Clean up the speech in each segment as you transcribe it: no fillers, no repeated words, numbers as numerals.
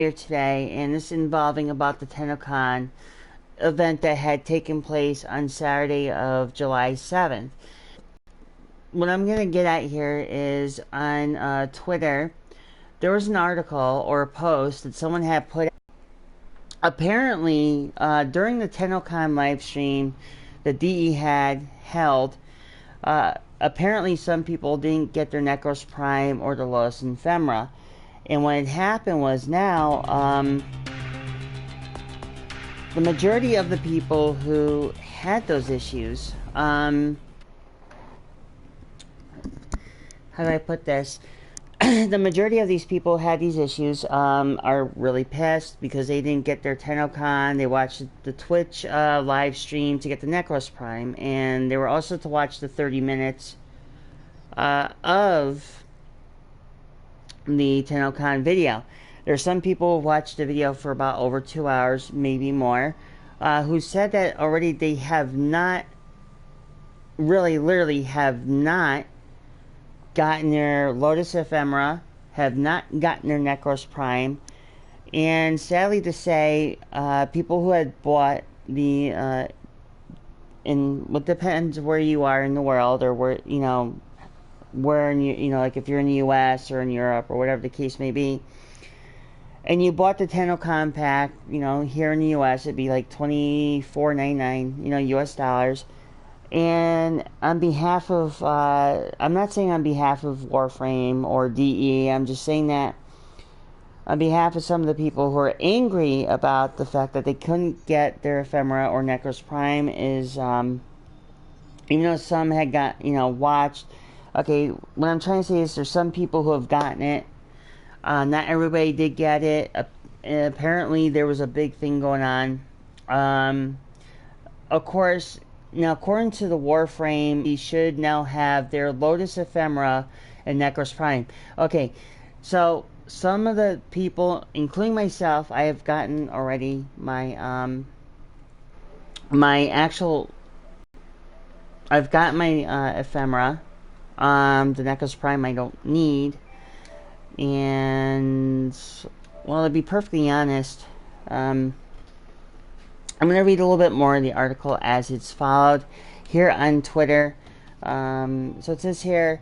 here today, and this is involving about the tenno event that had taken place on Saturday of July 7th. What I'm going to get at here is on Twitter, there was an article or a post that someone had put out. Apparently, during the TennoCon live stream that DE had held, apparently some people didn't get their Necros Prime or the Lotus Ephemera. And what had happened was now, the majority of the people who had those issues, how do I put this? The majority of these people who had these issues are really pissed because they didn't get their TennoCon. They watched the Twitch live stream to get the Necros Prime, and they were also to watch the 30 minutes of the TennoCon video. There's some people who watched the video for about over 2 hours, maybe more, who said that already they have not, really, literally have not gotten their Lotus Ephemera, have not gotten their Necros Prime, and sadly to say, people who had bought the, in what depends where you are in the world, or where, you know, where in you know, like if you're in the US or in Europe or whatever the case may be, and you bought the TennoCon pack, you know, here in the US it'd be like $24.99, you know, US dollars. And on behalf of, I'm not saying on behalf of Warframe or DE, I'm just saying that on behalf of some of the people who are angry about the fact that they couldn't get their Ephemera or Necros Prime is, even though some had got, you know, watched, okay, what I'm trying to say is there's some people who have gotten it. Not everybody did get it. Apparently there was a big thing going on. Of course, now, according to the Warframe, you should now have their Lotus Ephemera and Necros Prime. Okay, so some of the people, including myself, I have gotten already my my actual. I've got my Ephemera. The Necros Prime I don't need, and well, to be perfectly honest, I'm going to read a little bit more of the article as it's followed here on Twitter. So it says here,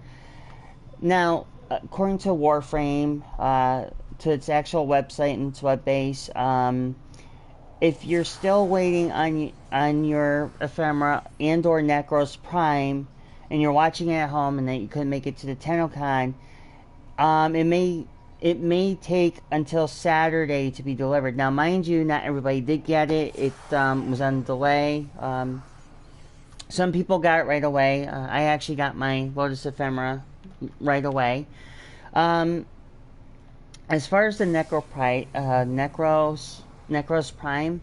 now, according to Warframe, to its actual website and its web base, if you're still waiting on your Ephemera and or Necros Prime, and you're watching it at home and that you couldn't make it to the TennoCon, it may take until Saturday to be delivered. Now, mind you, not everybody did get it. It was on delay. Some people got it right away. I actually got my Lotus Ephemera right away. As far as the Necros Prime,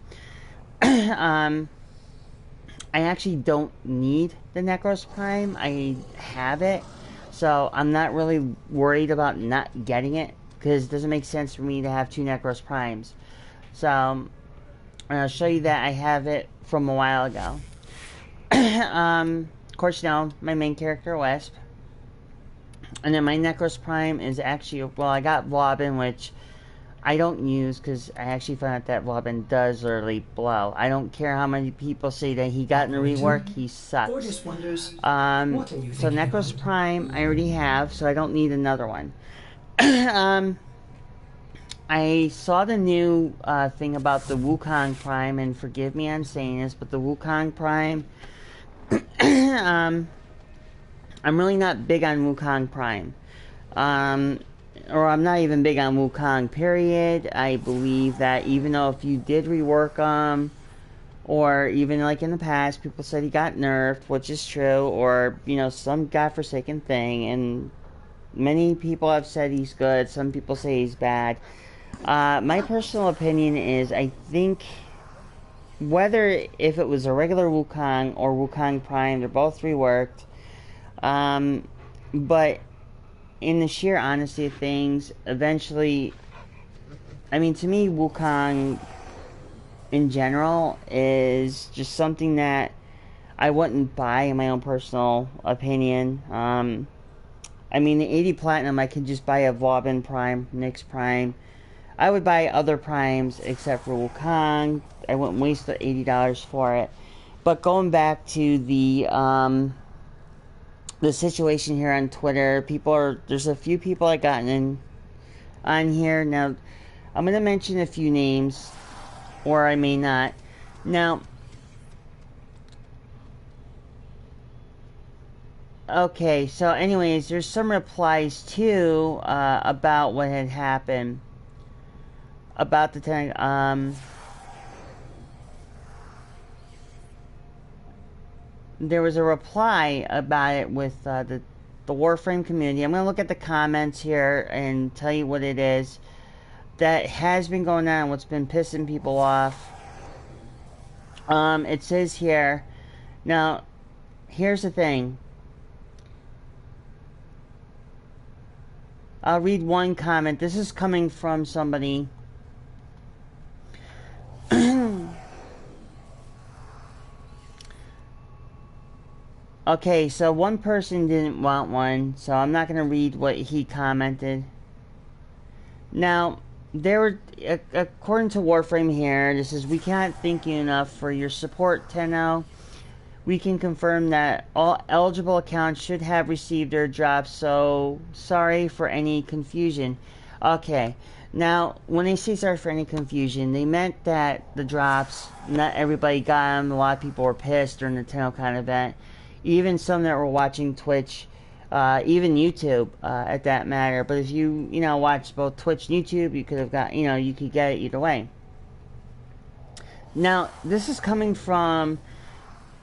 I actually don't need the Necros Prime. I have it. So I'm not really worried about not getting it, because it doesn't make sense for me to have two Necros Primes. So I'll show you that I have it from a while ago. Of course, you know, my main character, Wisp. And then my Necros Prime is actually, well, I got Vlobbin, which I don't use because I actually found out that Vlobbin does literally blow. I don't care how many people say that he got in the rework, he sucks. So Necros Prime I already have, so I don't need another one. I saw the new thing about the Wukong Prime, and forgive me on saying this, but the Wukong Prime, I'm really not big on Wukong Prime. Or I'm not even big on Wukong, period. I believe that even though if you did rework them, or even like in the past, people said he got nerfed, which is true, or, you know, some godforsaken thing, and many people have said he's good, some people say he's bad. My personal opinion is, I think, whether if it was a regular Wukong or Wukong Prime, they're both reworked. But in the sheer honesty of things, eventually, I mean, to me, Wukong in general is just something that I wouldn't buy, in my own personal opinion. I mean, the 80 Platinum, I could just buy a Vlobbin Prime, Nyx Prime. I would buy other primes except for Wukong. I wouldn't waste the $80 for it. But going back to the situation here on Twitter, there's a few people I gotten in on here. Now, I'm going to mention a few names, or I may not. Now, okay, so anyways, there's some replies too about what had happened about the there was a reply about it with the Warframe community. I'm going to look at the comments here and tell you what it is that has been going on, what's been pissing people off. It says here, now, here's the thing. I'll read one comment. This is coming from somebody. Okay, so one person didn't want one, so I'm not going to read what he commented. Now, there were, according to Warframe here, this is, we cannot thank you enough for your support, Tenno. We can confirm that all eligible accounts should have received their drops, so sorry for any confusion. Okay, now, when they say sorry for any confusion, they meant that the drops, not everybody got them. A lot of people were pissed during the TennoCon event. Even some that were watching Twitch, even YouTube, at that matter. But if you watch both Twitch and YouTube, you could have got, you could get it either way. Now, this is coming from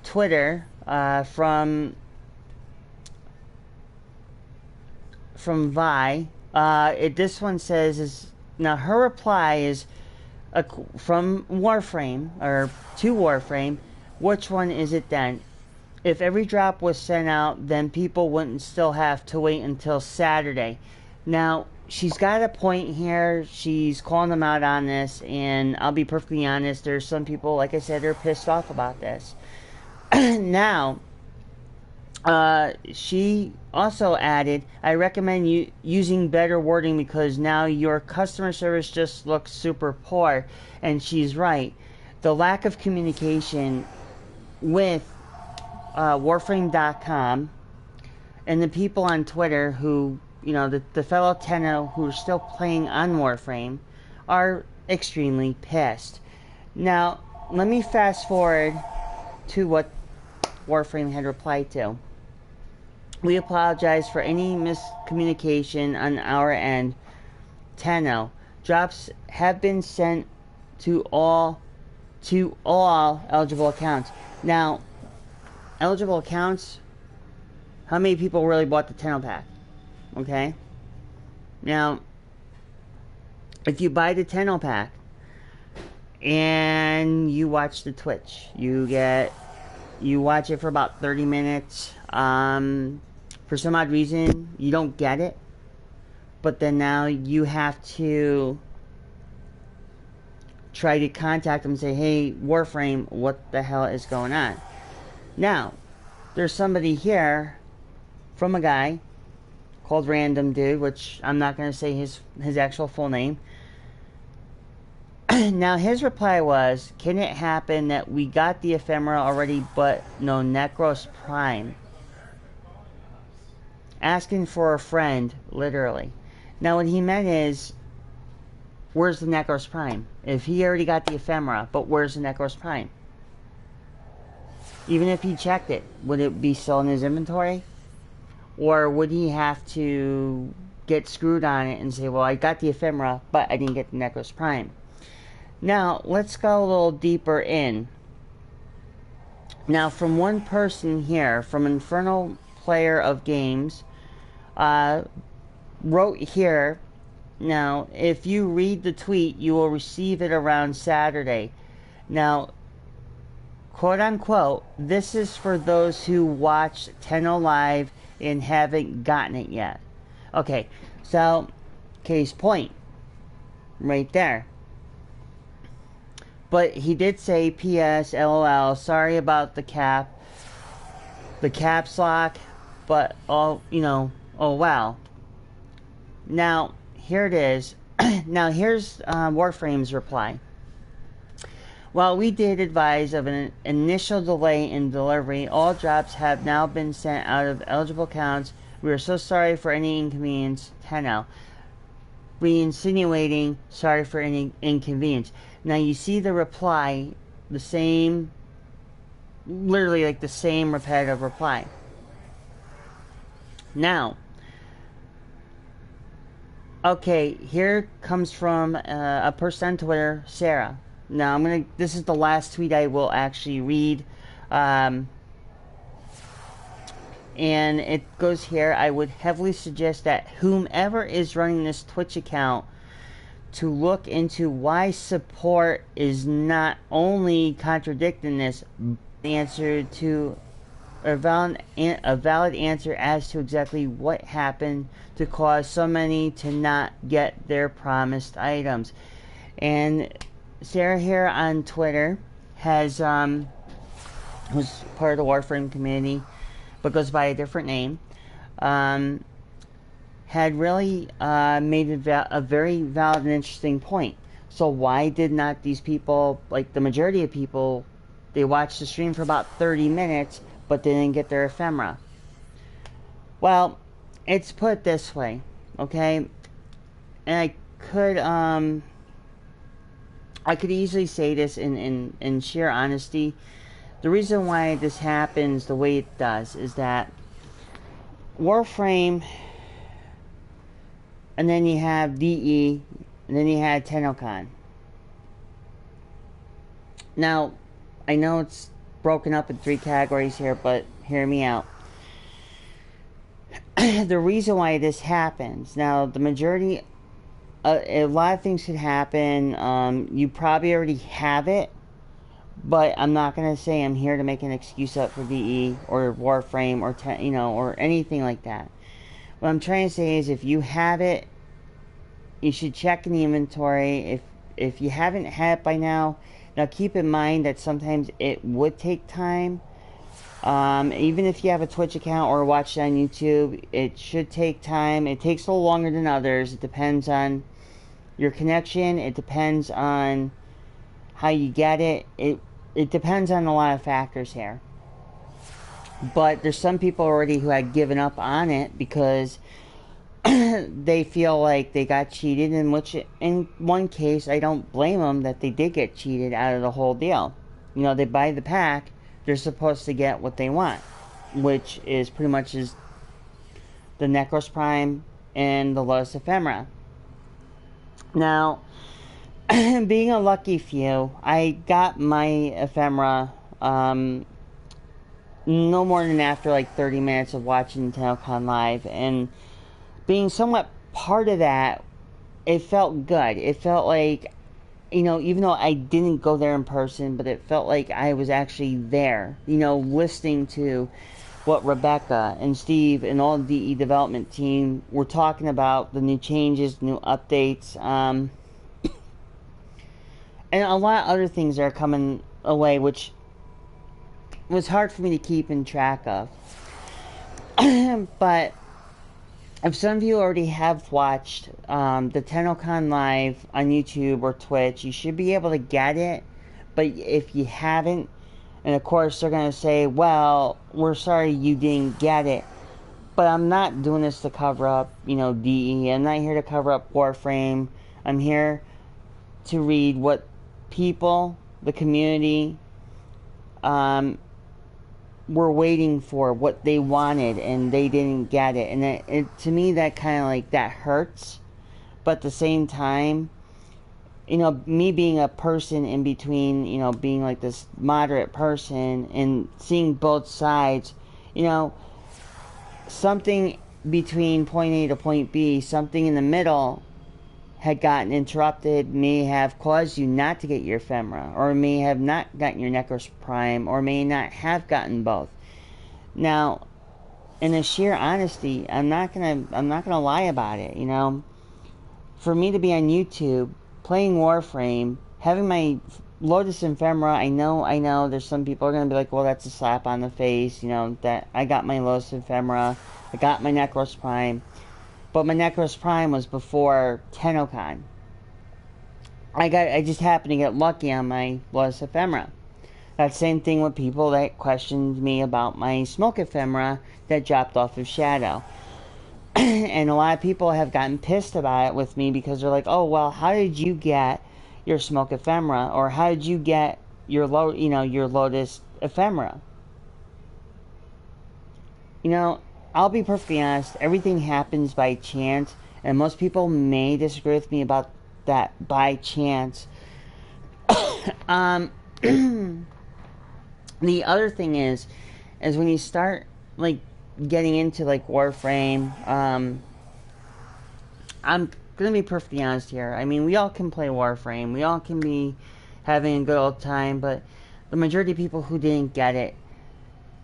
Twitter, from Vi. This one says, now her reply is from Warframe, or to Warframe. Which one is it then? If every drop was sent out, then people wouldn't still have to wait until Saturday. Now, she's got a point here. She's calling them out on this, and I'll be perfectly honest, there's some people, like I said, they're pissed off about this. Now, she also added, I recommend you using better wording because now your customer service just looks super poor. And she's right. The lack of communication with Warframe.com and the people on Twitter who, the fellow Tenno who are still playing on Warframe are extremely pissed. Now, let me fast forward to what Warframe had replied to. We apologize for any miscommunication on our end. Tenno, drops have been sent to all eligible accounts. Now, eligible accounts, how many people really bought the Tenno pack? Okay? Now, if you buy the Tenno pack and you watch the Twitch, you watch it for about 30 minutes. For some odd reason, you don't get it. But then now you have to try to contact them and say, hey, Warframe, what the hell is going on? Now, there's somebody here from a guy called Random Dude, which I'm not going to say his actual full name. Now, his reply was, can it happen that we got the ephemera already but no Necros Prime? Asking for a friend, literally. Now, what he meant is, where's the Necros Prime? If he already got the ephemera, but where's the Necros Prime? Even if he checked it, would it be still in his inventory? Or would he have to get screwed on it and say, well, I got the ephemera, but I didn't get the Necros Prime? Now, let's go a little deeper in. Now, from one person here, from Infernal Player of Games, wrote here, now, if you read the tweet, you will receive it around Saturday. Now, quote unquote, this is for those who watch Tenno Live and haven't gotten it yet. Okay, so, case point, right there. But he did say, P.S. LOL, sorry about the caps lock, but oh wow. Now, here it is. Now here's Warframe's reply. While we did advise of an initial delay in delivery, all drops have now been sent out of eligible accounts. We are so sorry for any inconvenience. Tenno. Re-insinuating sorry for any inconvenience. Now you see the reply, the same, literally like the same repetitive reply. Now, okay, here comes from a person on Twitter, Sarah. Now this is the last tweet I will actually read. And it goes here. I would heavily suggest that whomever is running this Twitch account to look into why support is not only contradicting this, answer to a valid answer as to exactly what happened to cause so many to not get their promised items. And Sarah here on Twitter has who's part of the Warframe community, but goes by a different name, had really made a very valid and interesting point. So why did not these people, like the majority of people, they watched the stream for about 30 minutes, but they didn't get their ephemera? Well, it's put this way, okay? And I could easily say this in sheer honesty. The reason why this happens the way it does is that Warframe, and then you have DE, and then you had tenno. Now, I know it's broken up in 3 categories here, but hear me out. The reason why this happens, now the majority, a lot of things could happen. You probably already have it, but I'm not going to say I'm here to make an excuse up for DE or Warframe or or anything like that. What I'm trying to say is, if you have it, you should check in the inventory. If you haven't had it by now keep in mind that sometimes it would take time. Even if you have a Twitch account or watch it on YouTube, it should take time. It takes a little longer than others. It depends on your connection. It depends on how you get it. It depends on a lot of factors here. But there's some people already who had given up on it because they feel like they got cheated, in which in one case I don't blame them that they did get cheated out of the whole deal. They buy the pack, they're supposed to get what they want, which is pretty much is the Necros Prime and the Lotus Ephemera. Now, being a lucky few, I got my ephemera no more than after like 30 minutes of watching TennoCon live, and being somewhat part of that, it felt good. It felt like, even though I didn't go there in person, but it felt like I was actually there, listening to what Rebecca and Steve and all the DE development team were talking about, the new changes, new updates, and a lot of other things that are coming away, which was hard for me to keep in track of. But if some of you already have watched the TennoCon live on YouTube or Twitch, you should be able to get it. But if you haven't, and of course they're going to say, well, we're sorry you didn't get it. But I'm not doing this to cover up, DE. I'm not here to cover up Warframe. I'm here to read what people, the community, were waiting for, what they wanted, and they didn't get it. And to me, that kind of like, that hurts. But at the same time, me being a person in between, being like this moderate person and seeing both sides, something between point A to point B, something in the middle had gotten interrupted, may have caused you not to get your ephemera, or may have not gotten your Necros Prime, or may not have gotten both. Now, in a sheer honesty, I'm not gonna lie about it. For me to be on YouTube playing Warframe, having my Lotus Ephemera, I know there's some people are gonna be like, well, that's a slap on the face. That I got my Lotus Ephemera, I got my Necros Prime. But my Necros Prime was before TennoCon. I just happened to get lucky on my Lotus ephemera. That same thing with people that questioned me about my smoke ephemera that dropped off of Shadow. And a lot of people have gotten pissed about it with me because they're like, oh, well, how did you get your smoke ephemera? Or how did you get your your Lotus ephemera? I'll be perfectly honest, everything happens by chance, and most people may disagree with me about that by chance. um, the other thing is when you start like getting into like Warframe, I'm gonna be perfectly honest here. I mean, we all can play Warframe, we all can be having a good old time, but the majority of people who didn't get it,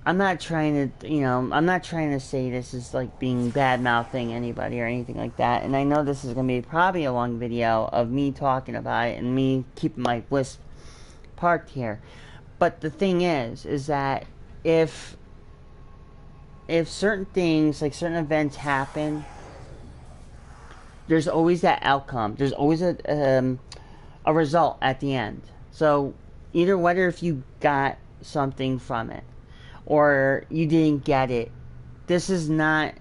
I'm not trying to say this is like being bad mouthing anybody or anything like that. And I know this is gonna be probably a long video of me talking about it and me keeping my wisp parked here. But the thing is that if certain things, like certain events happen, there's always that outcome. There's always a result at the end. So either whether if you got something from it or you didn't get it, this is not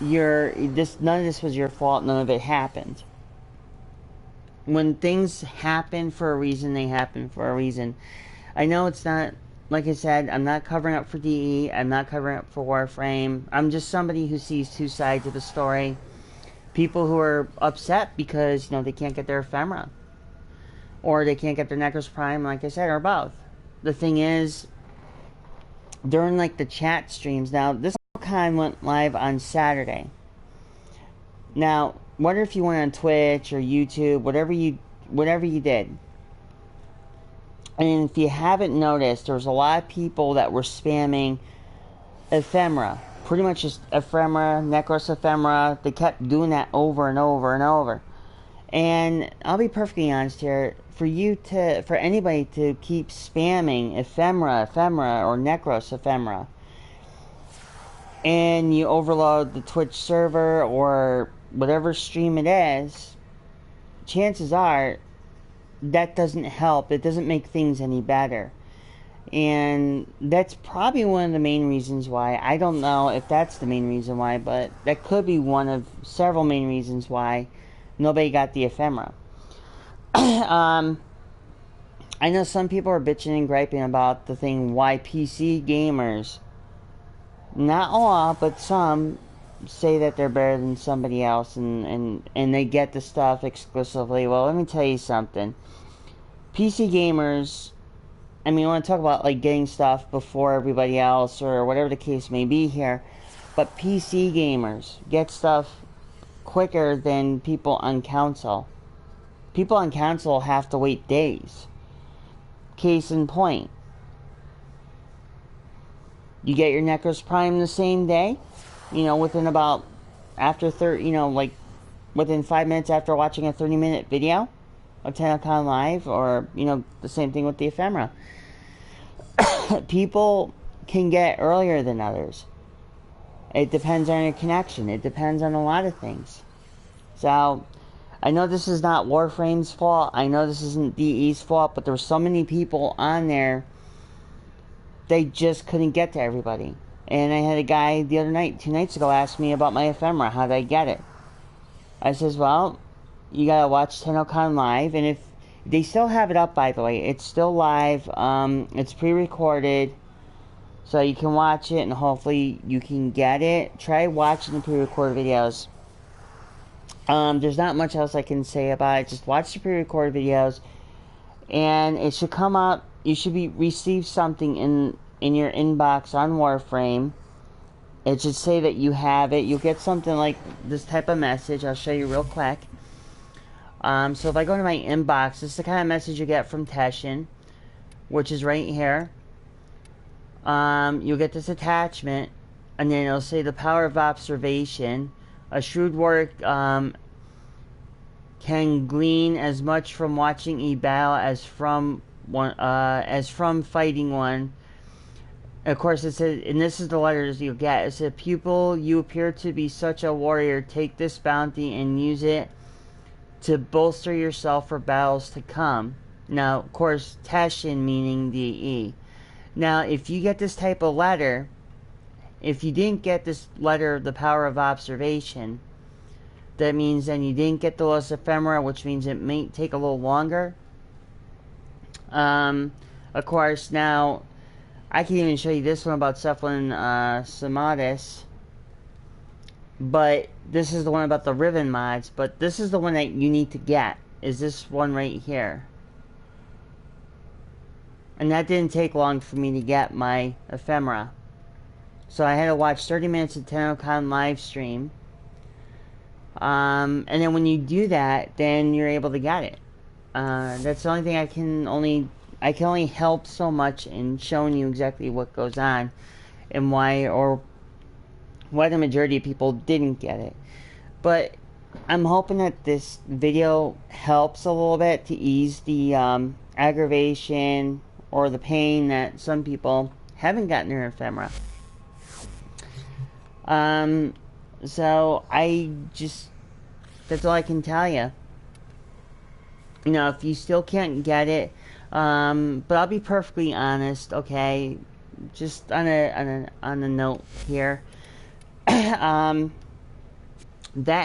none of this was your fault. None of it happened. When things happen for a reason, they happen for a reason. I know it's not, like I said, I'm not covering up for DE, I'm not covering up for Warframe. I'm just somebody who sees two sides of the story. People who are upset because, they can't get their ephemera. Or they can't get their Necros Prime, like I said, or both. The thing is, during like the chat streams, now this con went live on Saturday. Now, whether if you went on Twitch or YouTube, whatever you did, and if you haven't noticed, there was a lot of people that were spamming ephemera. Pretty much just ephemera, Necros ephemera. They kept doing that over and over and over. And I'll be perfectly honest here, for anybody to keep spamming ephemera, or Necros ephemera, and you overload the Twitch server or whatever stream it is, chances are that doesn't help. It doesn't make things any better. And that's probably one of the main reasons why. I don't know if that's the main reason why, but that could be one of several main reasons why nobody got the ephemera. I know some people are bitching and griping about the thing why PC gamers, not all, but some, say that they're better than somebody else and they get the stuff exclusively. Well, let me tell you something. PC gamers, I mean, I want to talk about like getting stuff before everybody else or whatever the case may be here, but PC gamers get stuff quicker than people on console. People on console have to wait days. Case in point, you get your Necros Prime the same day, within about within 5 minutes after watching a 30-minute video of TennoCon Live, or the same thing with the ephemera. People can get earlier than others. It depends on your connection. It depends on a lot of things. So, I know this is not Warframe's fault. I know this isn't DE's fault, but there were so many people on there, they just couldn't get to everybody. And I had a guy the other night, 2 nights ago, ask me about my ephemera. How did I get it? I says, well, you gotta watch TennoCon Live, and if they still have it up, by the way, it's still live. It's pre-recorded, so you can watch it, and hopefully you can get it. Try watching the pre-recorded videos. There's not much else I can say about it. Just watch the pre-recorded videos, and it should come up. You should receive something in your inbox on Warframe. It should say that you have it. You'll get something like this type of message. I'll show you real quick. So if I go to my inbox, this is the kind of message you get from Teshin, which is right here. You'll get this attachment, and then it'll say the power of observation. A shrewd warrior can glean as much from watching a battle as from fighting one. Of course, it says, and this is the letters you'll get. It says, pupil, you appear to be such a warrior. Take this bounty and use it to bolster yourself for battles to come. Now, of course, Teshin meaning the E. Now, if you get this type of letter, if you didn't get this letter, the power of observation, that means then you didn't get the Los Ephemera, which means it may take a little longer. Of course, now, I can even show you this one about Cephalin Somatis. But this is the one about the ribbon mods. But this is the one that you need to get. Is this one right here. And that didn't take long for me to get my ephemera. So I had to watch 30 minutes of TennoCon live stream. And then when you do that, then you're able to get it. That's the only thing I can only help so much in showing you exactly what goes on and why the majority of people didn't get it. But I'm hoping that this video helps a little bit to ease the aggravation or the pain that some people haven't gotten their ephemera. So that's all I can tell you. You know, if you still can't get it, but I'll be perfectly honest, okay? Just on a note here. That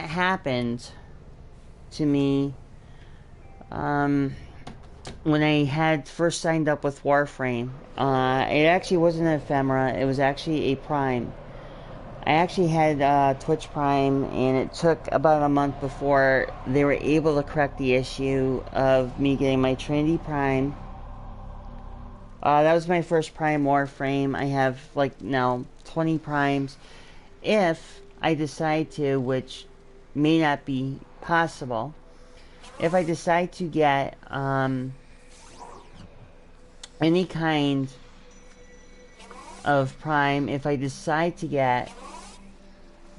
happened to me when I had first signed up with Warframe. It actually wasn't an ephemera, it was actually a Prime. I actually had Twitch Prime, and it took about a month before they were able to correct the issue of me getting my Trinity Prime. That was my first Prime Warframe. I have, like, now 20 Primes. If I decide to, which may not be possible, if I decide to get any kind of Prime, if I decide to get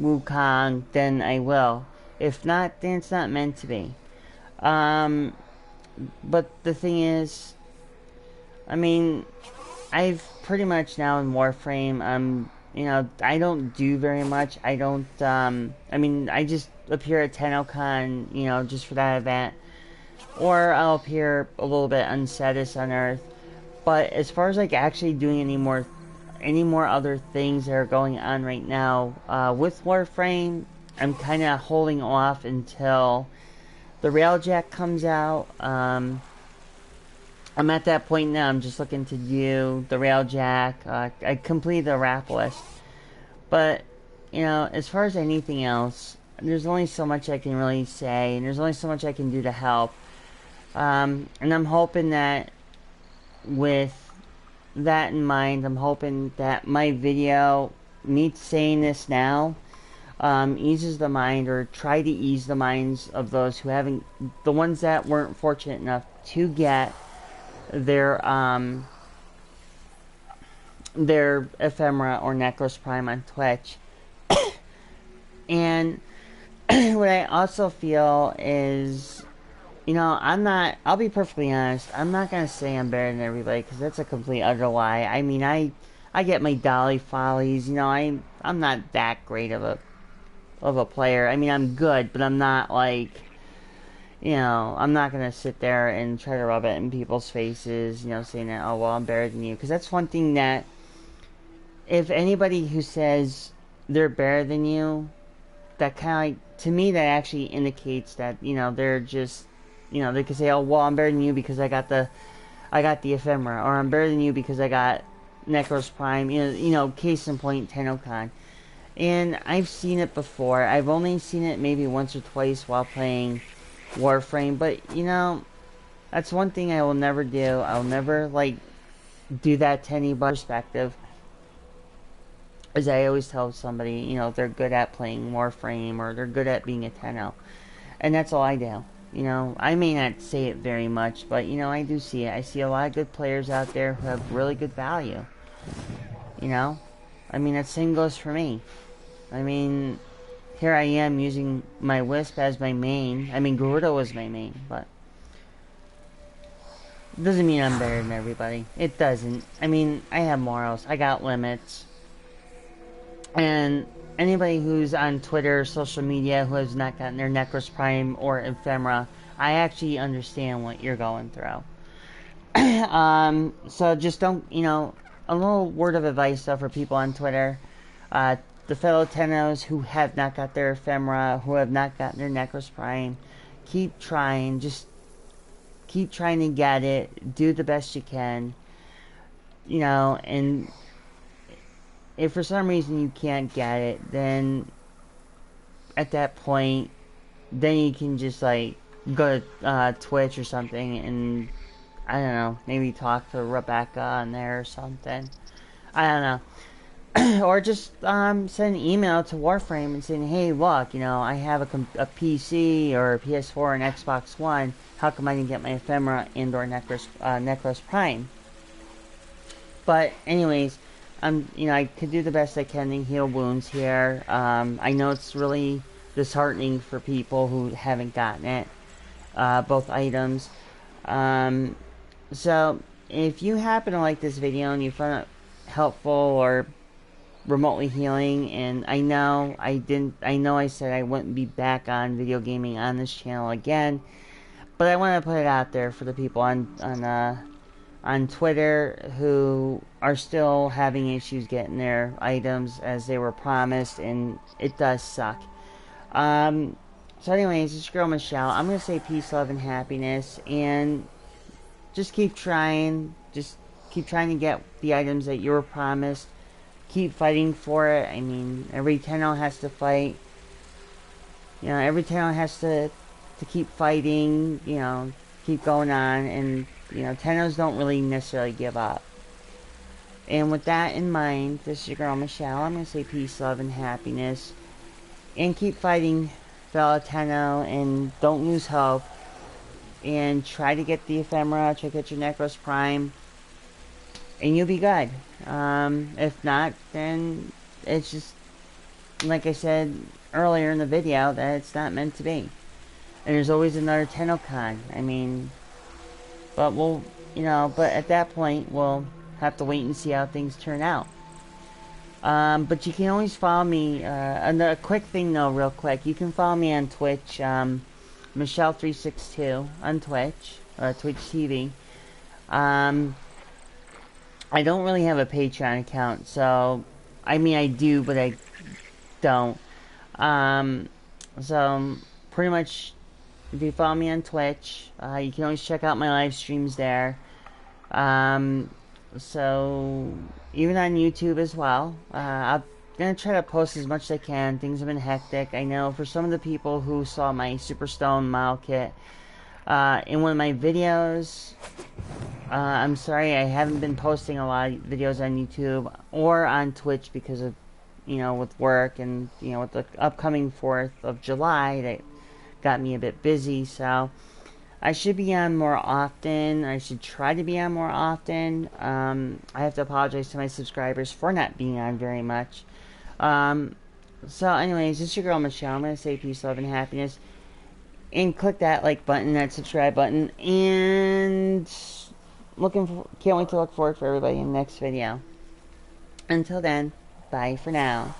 Wukong, then I will. If not, then it's not meant to be. But the thing is, I mean, I've pretty much now in Warframe, you know, I don't do very much. I don't, I mean, I just appear at TennoCon, you know, just for that event. Or I'll appear a little bit on Cetus on Earth. But as far as, like, actually doing any more other things that are going on right now, with Warframe, I'm kind of holding off until the Railjack comes out. I'm at that point now. I'm just looking to do the Railjack. I completed the rap list. But, you know, as far as anything else, there's only so much I can really say, and there's only so much I can do to help. And I'm hoping that with that in mind, I'm hoping that my video, me saying this now, eases the mind, or try to ease the minds of those who haven't, the ones that weren't fortunate enough to get their ephemera or Necros Prime on Twitch. And what I also feel is, you know, I'll be perfectly honest, I'm not going to say I'm better than everybody, because that's a complete utter lie. I mean, I get my dolly follies, you know, I'm not that great of a player. I mean, I'm good, but I'm not like, you know, I'm not going to sit there and try to rub it in people's faces, you know, saying that, oh, well, I'm better than you. Because that's one thing that, if anybody who says they're better than you, that kind of, like, to me, that actually indicates that, you know, they're just, you know, they could say, oh, well, I'm better than you because I got the ephemera, or I'm better than you because I got Necros Prime, you know, case in point, TennoCon. And I've seen it before. I've only seen it maybe once or twice while playing Warframe, but, you know, that's one thing I will never do. I'll never, like, do that to anybody's perspective. As I always tell somebody, you know, they're good at playing Warframe, or they're good at being a Tenno. And that's all I do. You know, I may not say it very much, but, you know, I do see it. I see a lot of good players out there who have really good value. You know? I mean, that same goes for me. I mean, here I am using my Wisp as my main. I mean, Garuda was my main, but it doesn't mean I'm better than everybody. It doesn't. I mean, I have morals. I got limits. And anybody who's on Twitter, social media, who has not gotten their Necros Prime or Ephemera, I actually understand what you're going through. So just don't, a little word of advice though for people on Twitter. The fellow tennos who have not got their Ephemera, who have not gotten their Necros Prime, keep trying. Just keep trying to get it. Do the best you can. And if for some reason you can't get it, then at that point, then you can just like go to Twitch or something and I don't know, maybe talk to Rebecca on there or something. I don't know. Or just send an email to Warframe and saying, hey, look, I have a PC or a PS4 and Xbox One. How come I didn't get my Ephemera and or Necros Prime? But anyways, I could do the best I can to heal wounds here. I know it's really disheartening for people who haven't gotten it, both items. So if you happen to like this video and you find it helpful or remotely healing, and I know I said I wouldn't be back on video gaming on this channel again, but I want to put it out there for the people on Twitter who are still having issues getting their items as they were promised, and it does suck. So anyways, it's your girl Michelle. I'm going to say peace, love, and happiness, and just keep trying. Just keep trying to get the items that you were promised. Keep fighting for it. I mean, every tenno has to fight. Every tenno has to keep fighting, keep going on, and tennos don't really necessarily give up. And with that in mind, this is your girl Michelle. I'm going to say peace, love, and happiness. And keep fighting, fellow tenno, and don't lose hope. And try to get the Ephemera, try to get your Necros Prime, and you'll be good. If not, then it's just, like I said earlier in the video, that it's not meant to be. And there's always another TennoCon. I mean, but but at that point, we'll have to wait and see how things turn out. But you can always follow me. Another quick thing though, real quick, you can follow me on Twitch, Michelle362 on Twitch, or Twitch TV. I don't really have a Patreon account, so, I mean, I do, but I don't. So, pretty much, if you follow me on Twitch, you can always check out my live streams there. So, even on YouTube as well. I'm going to try to post as much as I can. Things have been hectic. I know for some of the people who saw my Superstone model kit in one of my videos, I'm sorry I haven't been posting a lot of videos on YouTube or on Twitch because of, with work and, with the upcoming 4th of July that got me a bit busy. So I should be on more often. I should try to be on more often. I have to apologize to my subscribers for not being on very much. So anyways, this is your girl Michelle. I'm going to say peace, love, and happiness. And click that like button, that subscribe button. And can't wait to look forward for everybody in the next video. Until then, bye for now.